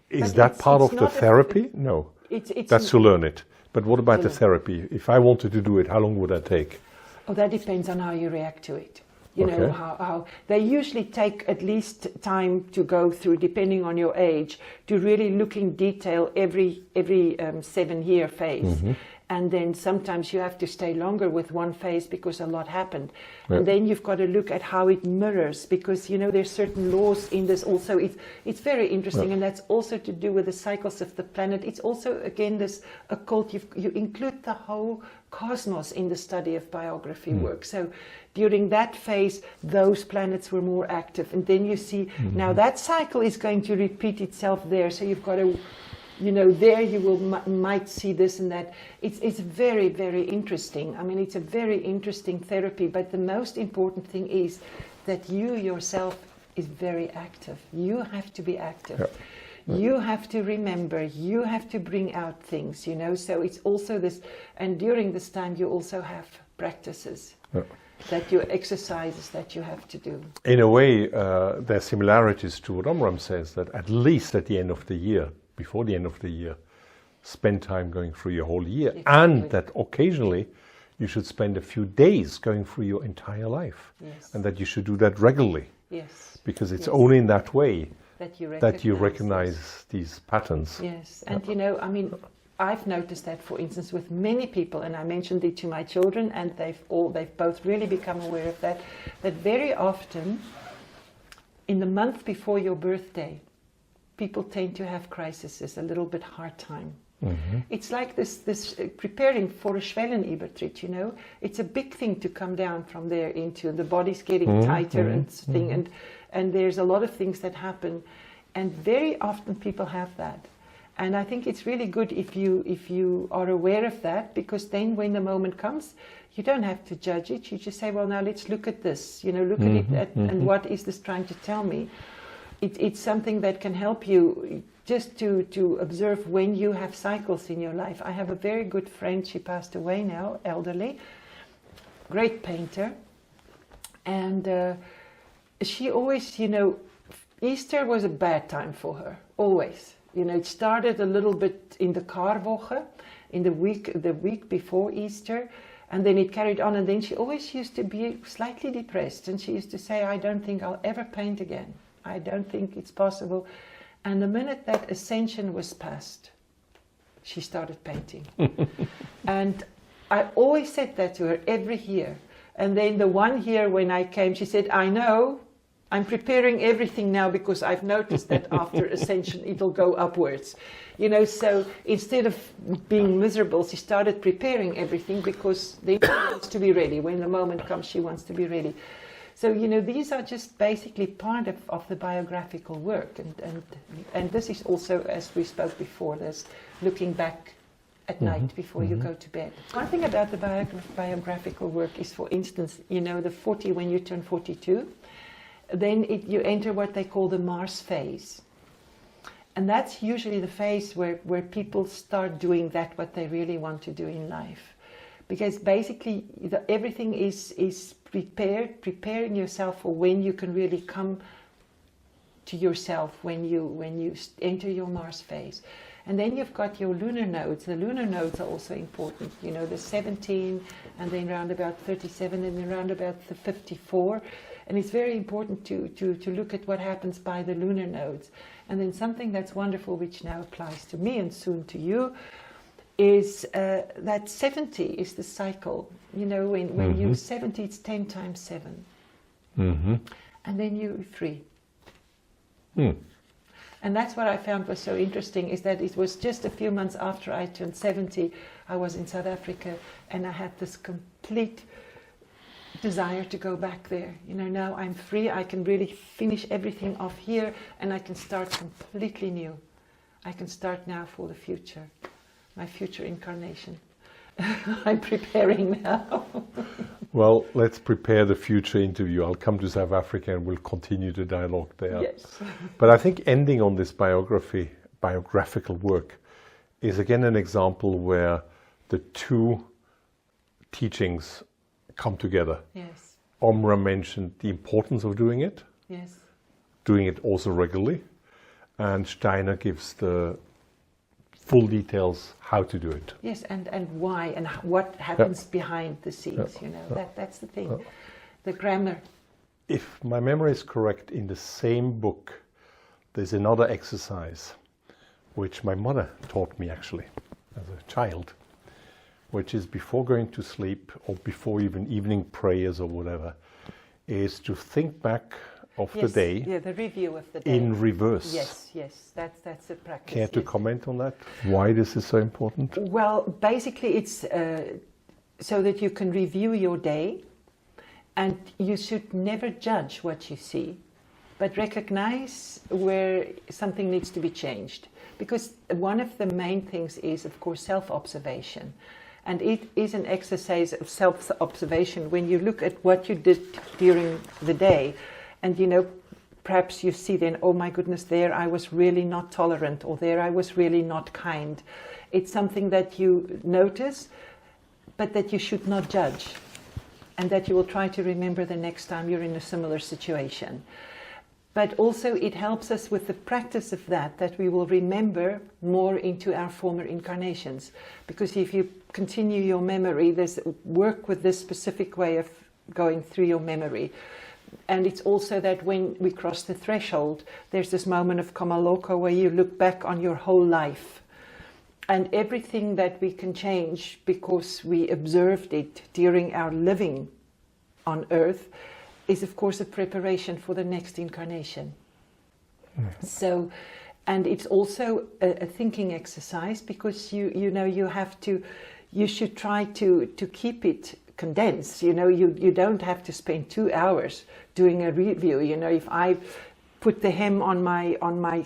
is But that part it's of the not therapy? No. It's That's to learn it. But what about the learn. therapy? If I wanted to do it, how long would that take? Oh, that depends on how you react to it. You know, Okay. how they usually take at least time to go through, depending on your age, to really look in detail every 7-year phase. And then sometimes you have to stay longer with one phase because a lot happened. Yeah. And then you've got to look at how it mirrors, because, you know, there's certain laws in this also. It's very interesting, and that's also to do with the cycles of the planet. It's also, again, this occult. You include the whole cosmos in the study of biography work. So during that phase, those planets were more active. And then you see, now that cycle is going to repeat itself there. So you've got to, you know, there you will might see this and that. It's very, very interesting. I mean, it's a very interesting therapy, but the most important thing is that you yourself is very active. You have to be active. Yeah. You have to remember, you have to bring out things, you know. So it's also this, and during this time you also have practices. That you exercises that you have to do. In a way, there are similarities to what Omram says, that at least at the end of the year, before the end of the year, spend time going through your whole year. Exactly. And that occasionally you should spend a few days going through your entire life. Yes. And that you should do that regularly. Yes. Because it's Yes. only in that way that you recognize this. these patterns. Yes, and you know, I mean, I've noticed that, for instance, with many people, and I mentioned it to my children, and they've both really become aware of that, that very often, in the month before your birthday, people tend to have crises, a little bit hard time. It's like this preparing for a Schwellenübertritt, you know. It's a big thing to come down from there into the body's getting tighter and thing, and there's a lot of things that happen, and very often people have that. And I think it's really good if you are aware of that, because then when the moment comes, you don't have to judge it. You just say, well, now let's look at this, you know, look at it, and what is this trying to tell me? It's something that can help you just to observe when you have cycles in your life. I have a very good friend, she passed away now, elderly, great painter, and she always, you know, Easter was a bad time for her, always. You know, it started a little bit in the Karwoche, in the week before Easter, and then it carried on, and then she always used to be slightly depressed, and she used to say, I don't think I'll ever paint again. I don't think it's possible. And the minute that Ascension was passed, she started painting. And I always said that to her every year. And then the one year when I came, she said, I know, I'm preparing everything now because I've noticed that after Ascension it'll go upwards. You know, so instead of being miserable, she started preparing everything because then she wants to be ready. When the moment comes, she wants to be ready. So, you know, these are just basically part of the biographical work. And this is also, as we spoke before, there's looking back at night before you go to bed. One thing about the biographical work is, for instance, you know, the 40, when you turn 42, then you enter what they call the Mars phase. And that's usually the phase where people start doing what they really want to do in life. Because basically everything is preparing yourself for when you can really come to yourself, when you enter your Mars phase. And then you've got your lunar nodes. The lunar nodes are also important. You know, the 17, and then round about 37, and then round about the 54. And it's very important to look at what happens by the lunar nodes. And then something that's wonderful, which now applies to me and soon to you, is that 70 is the cycle. You know, when you're 70, it's 10 times 7. And then you're 3. And that's what I found was so interesting, is that it was just a few months after I turned 70, I was in South Africa, and I had this complete desire to go back there. You know, now I'm free, I can really finish everything off here, and I can start completely new. I can start now for the future, my future incarnation. I'm preparing now. Well, let's prepare the future interview. I'll come to South Africa and we'll continue the dialogue there. Yes. But I think ending on this biographical work is again an example where the two teachings come together. Yes. Omra mentioned the importance of doing it. Yes. Doing it also regularly. And Steiner gives the full details how to do it. Yes, and why, and what happens behind the scenes, you know, that's the thing, the grammar. If my memory is correct, in the same book, there's another exercise, which my mother taught me actually, as a child, which is before going to sleep, or before even evening prayers or whatever, is to think back of the day. Yeah, the review of the day. In reverse. Yes, that's a practice. Care to comment on that? Why this is so important? Well, basically it's so that you can review your day, and you should never judge what you see, but recognize where something needs to be changed. Because one of the main things is, of course, self-observation. And it is an exercise of self-observation when you look at what you did during the day. And, you know, perhaps you see then, oh my goodness, there I was really not tolerant, or there I was really not kind. It's something that you notice, but that you should not judge. And that you will try to remember the next time you're in a similar situation. But also it helps us with the practice of that we will remember more into our former incarnations. Because if you continue your memory, there's work with this specific way of going through your memory. And it's also that when we cross the threshold, there's this moment of Kamaloko where you look back on your whole life. And everything that we can change because we observed it during our living on earth is, of course, a preparation for the next incarnation. So, and it's also a thinking exercise, because you know you should try to keep it condensed. You know, you don't have to spend 2 hours doing a review. You know, if I put the hem on my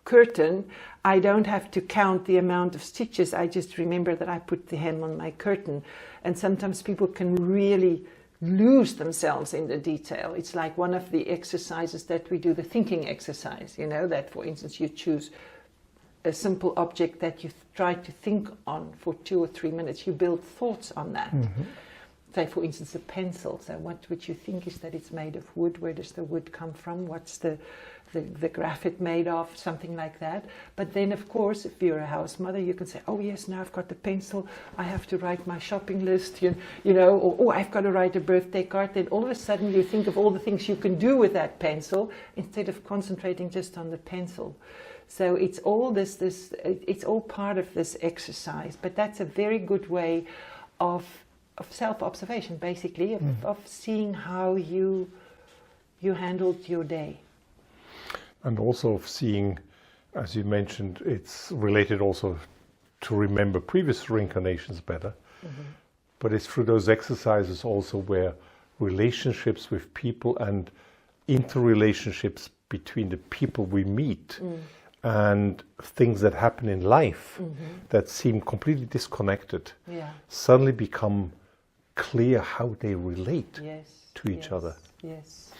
curtain, I don't have to count the amount of stitches. I just remember that I put the hem on my curtain. And sometimes people can really lose themselves in the detail. It's like one of the exercises that we do, the thinking exercise, you know, that for instance you choose a simple object that you try to think on for 2 or 3 minutes. You build thoughts on that. say, for instance, a pencil. So what would you think is that it's made of wood? Where does the wood come from? What's the graphite made of? Something like that. But then, of course, if you're a house mother, you can say, oh yes, now I've got the pencil, I have to write my shopping list, you know, or oh, I've got to write a birthday card. Then all of a sudden you think of all the things you can do with that pencil instead of concentrating just on the pencil. So it's all it's all part of this exercise. But that's a very good way of self-observation, basically, of seeing how you handled your day. And also of seeing, as you mentioned, it's related also to remember previous reincarnations better. But it's through those exercises also where relationships with people and interrelationships between the people we meet and things that happen in life that seem completely disconnected suddenly become clear how they relate to each other. Yes.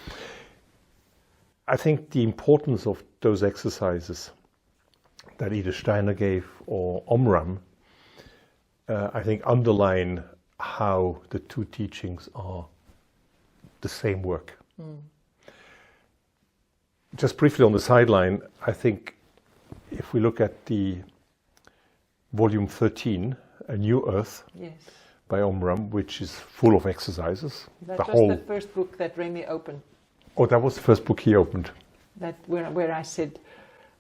I think the importance of those exercises that either Steiner gave or Omram, I think underline how the two teachings are the same work. Just briefly on the sideline, I think if we look at the volume 13, A New Earth, by Omram, which is full of exercises. That was the first book that Remy opened. Oh, that was the first book he opened. That where I said,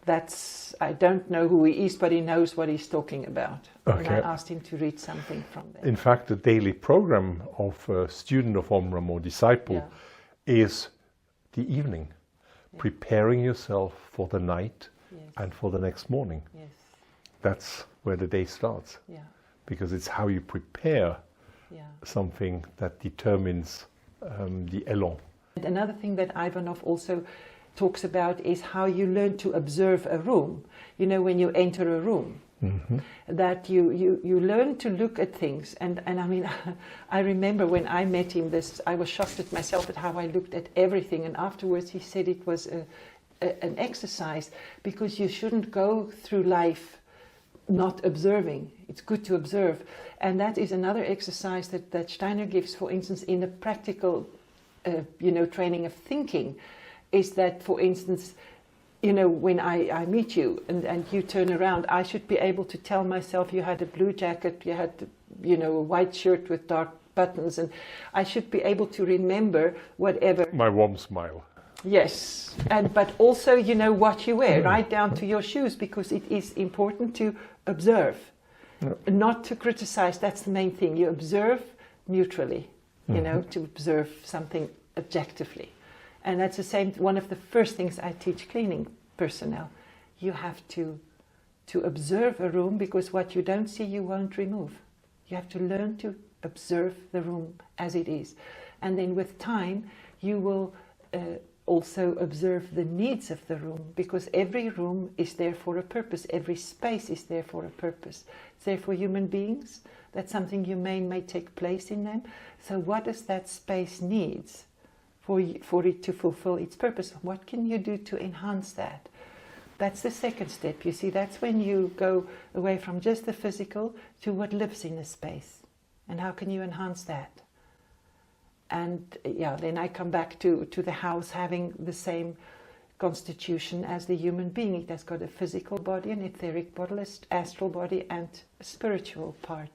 I don't know who he is, but he knows what he's talking about. Okay. And I asked him to read something from there. In fact, the daily program of a student of Omram or disciple is the evening, preparing yourself for the night and for the next morning. Yes. That's where the day starts. Yeah. Because it's how you prepare something that determines the elan. And another thing that Ivanov also talks about is how you learn to observe a room. You know, when you enter a room, that you learn to look at things. And I mean, I remember when I met him, I was shocked at myself at how I looked at everything. And afterwards he said it was an exercise, because you shouldn't go through life not observing. It's good to observe. And that is another exercise that Steiner gives, for instance, in the practical training of thinking, is that, for instance, when I meet you and you turn around, I should be able to tell myself you had a blue jacket, you had, a white shirt with dark buttons, and I should be able to remember whatever. My warm smile. Yes, but also, what you wear, right down to your shoes, because it is important to observe, not to criticize. That's the main thing. You observe neutrally, to observe something objectively. And that's the same, one of the first things I teach cleaning personnel. You have to observe a room, because what you don't see, you won't remove. You have to learn to observe the room as it is. And then with time, you will also observe the needs of the room, because every room is there for a purpose. Every space is there for a purpose. It's there for human beings. That's something humane may take place in them. So what does that space needs for it to fulfill its purpose? What can you do to enhance that? That's the second step. You see, that's when you go away from just the physical to what lives in the space. And how can you enhance that? And then I come back to the house having the same constitution as the human being. It has got a physical body, an etheric body, an astral body, and a spiritual part.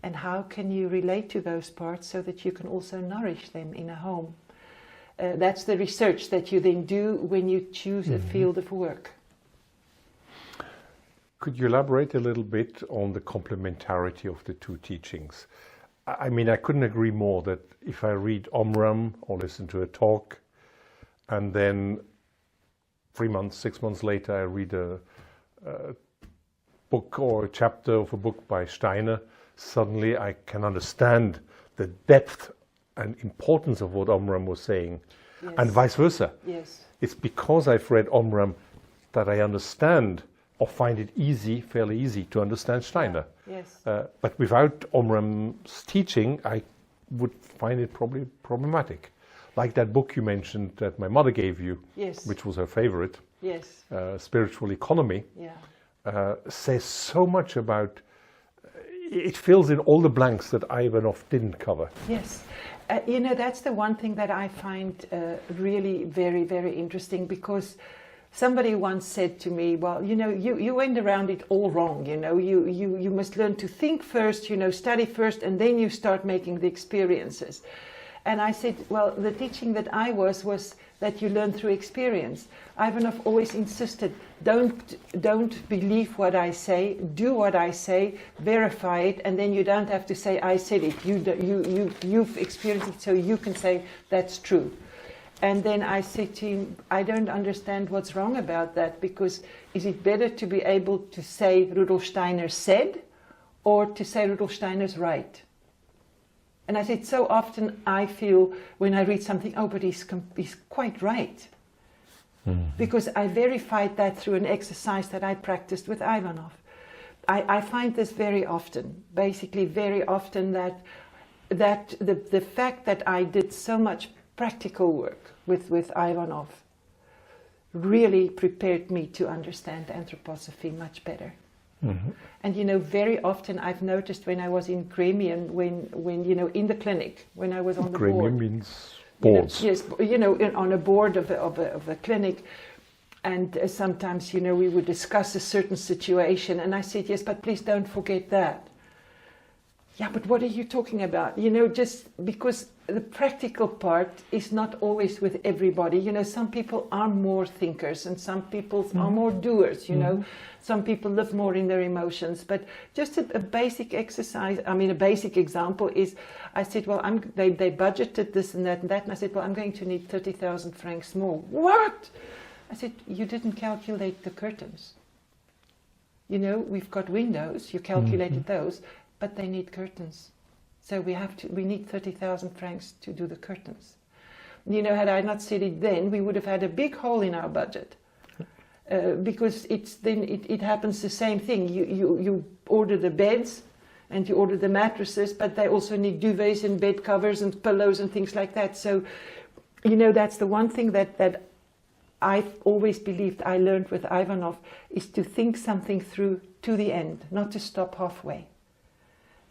And how can you relate to those parts so that you can also nourish them in a home? That's the research that you then do when you choose a field of work. Could you elaborate a little bit on the complementarity of the two teachings? I mean, I couldn't agree more that if I read Omram or listen to a talk, and then 3 months, 6 months later, I read a book or a chapter of a book by Steiner, suddenly I can understand the depth and importance of what Omram was saying, and vice versa. Yes. It's because I've read Omram that I understand or find it fairly easy to understand Steiner. Yes. But without Omram's teaching, I would find it probably problematic. Like that book you mentioned that my mother gave you, which was her favorite, Spiritual Economy, says so much about it fills in all the blanks that Ivanov didn't cover. Yes. You know, that's the one thing that I find really very, very interesting, because somebody once said to me, well, you know, you went around it all wrong, you know, you must learn to think first, you know, study first, and then you start making the experiences. And I said, well, the teaching that I was that you learn through experience. Ivanov always insisted, don't believe what I say, do what I say, verify it, and then you don't have to say, I said it. You've experienced it, so you can say that's true. And then I said to him, I don't understand what's wrong about that, because is it better to be able to say Rudolf Steiner said, or to say Rudolf Steiner's right? And I said, so often I feel when I read something, oh, but he's quite right. Mm-hmm. Because I verified that through an exercise that I practiced with Ivanov. I find this very often, basically very often, that the fact that I did so much practical work with Ivanov really prepared me to understand anthroposophy much better. Mm-hmm. And you know, very often I've noticed when I was in Gremium, when you know, in the clinic, when I was on the board. Gremium means boards. You know, yes, you know, on a board of a clinic, and sometimes, you know, we would discuss a certain situation, and I said, yes, but please don't forget that. Yeah, but what are you talking about? You know, just because the practical part is not always with everybody. You know, some people are more thinkers and some people mm-hmm. are more doers, you mm-hmm. know. Some people live more in their emotions. But just a basic exercise, I mean, a basic example is, I said, well, they budgeted this and that, and I said, well, I'm going to need 30,000 francs more. What? I said, you didn't calculate the curtains. You know, we've got windows, you calculated mm-hmm. those, but they need curtains. So we need 30,000 francs to do the curtains. You know, had I not said it then, we would have had a big hole in our budget. Because it happens the same thing. You order the beds and you order the mattresses, but they also need duvets and bed covers and pillows and things like that. So, you know, that's the one thing that I've always believed I learned with Ivanov, is to think something through to the end, not to stop halfway.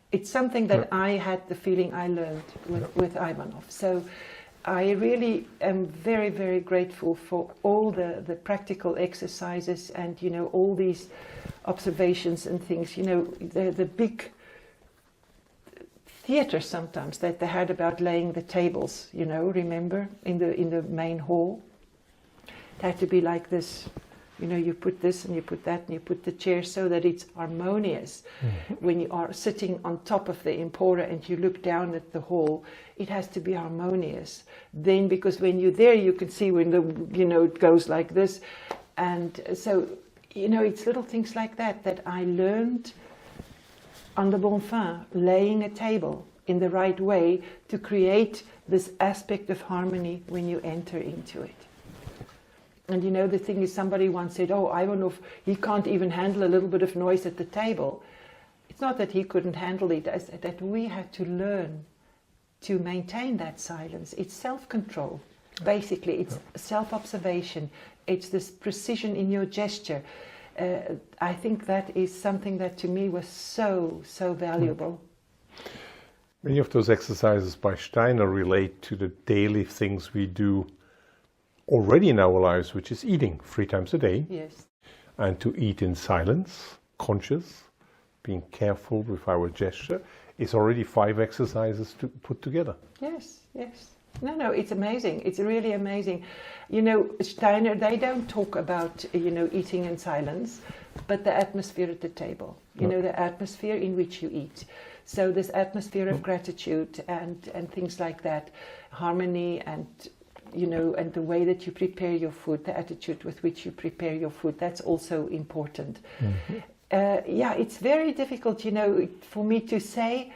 It's something that I had the feeling I learned with Ivanov. So I really am very, very grateful for all the practical exercises and, you know, all these observations and things. You know, the big theater sometimes that they had about laying the tables, you know, remember, in the main hall. It had to be like this. You know, you put this and you put that and you put the chair so that it's harmonious. Mm-hmm. When you are sitting on top of the empora and you look down at the hall, it has to be harmonious. Then, because when you're there, you can see when it goes like this. And so, you know, it's little things like that I learned on the Bonfin, laying a table in the right way to create this aspect of harmony when you enter into it. And you know, the thing is, somebody once said, oh, Ivanov, he can't even handle a little bit of noise at the table. It's not that he couldn't handle it, it's that we had to learn to maintain that silence. It's self-control, basically. It's self-observation. It's this precision in your gesture. I think that is something that to me was so, so valuable. Many of those exercises by Steiner relate to the daily things we do already in our lives, which is eating 3 times a day. Yes. And to eat in silence, conscious, being careful with our gesture, is already 5 exercises to put together. Yes, yes. No, it's amazing. It's really amazing. You know, Steiner, they don't talk about, you know, eating in silence, but the atmosphere at the table, you know, the atmosphere in which you eat. So this atmosphere of gratitude and things like that, harmony and, you know, and the way that you prepare your food, the attitude with which you prepare your food, that's also important. Mm-hmm. Yeah, it's very difficult, you know, for me to say,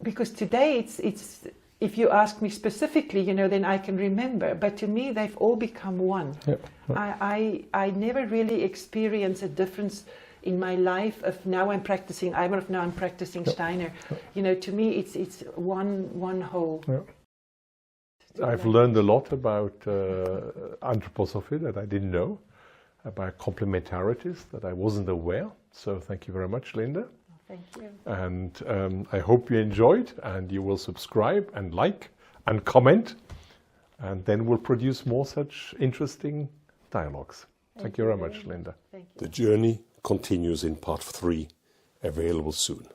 because today it's if you ask me specifically, you know, then I can remember. But to me, they've all become one. Yep. I never really experience a difference in my life of now I'm practicing Ivanov, now I'm practicing Steiner. Yep. You know, to me, it's one whole. Yep. I've learned a lot about anthroposophy that I didn't know, about complementarities that I wasn't aware. So thank you very much, Linda. Thank you. And I hope you enjoyed, and you will subscribe and like and comment, and then we'll produce more such interesting dialogues. Thank you very much, Linda. Thank you. The journey continues in part 3, available soon.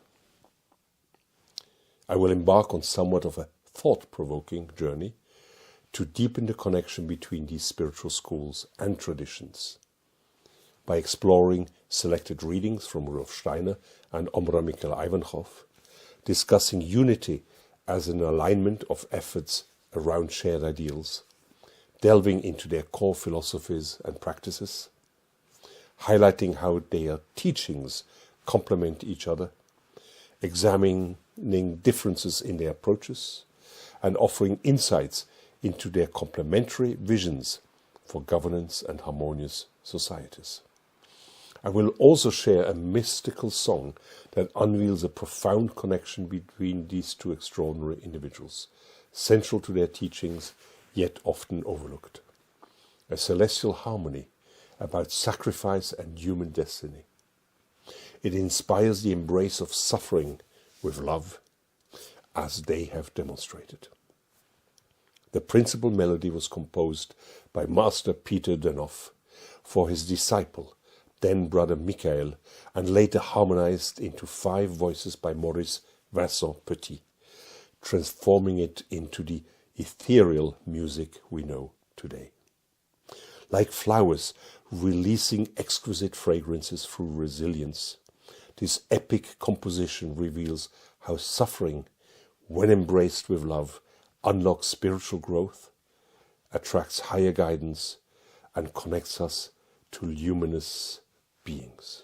I will embark on somewhat of a thought-provoking journey to deepen the connection between these spiritual schools and traditions by exploring selected readings from Rudolf Steiner and Omraam Mikhaël-Aiwanger, discussing unity as an alignment of efforts around shared ideals, delving into their core philosophies and practices, highlighting how their teachings complement each other, examining differences in their approaches, and offering insights into their complementary visions for governance and harmonious societies. I will also share a mystical song that unveils a profound connection between these two extraordinary individuals, central to their teachings, yet often overlooked. A celestial harmony about sacrifice and human destiny. It inspires the embrace of suffering with love, as they have demonstrated. The principal melody was composed by Master Peter Dönhoff for his disciple, then Brother Michael, and later harmonized into 5 voices by Maurice Vincent Petit, transforming it into the ethereal music we know today. Like flowers releasing exquisite fragrances through resilience, this epic composition reveals how suffering, when embraced with love, unlocks spiritual growth, attracts higher guidance, and connects us to luminous beings.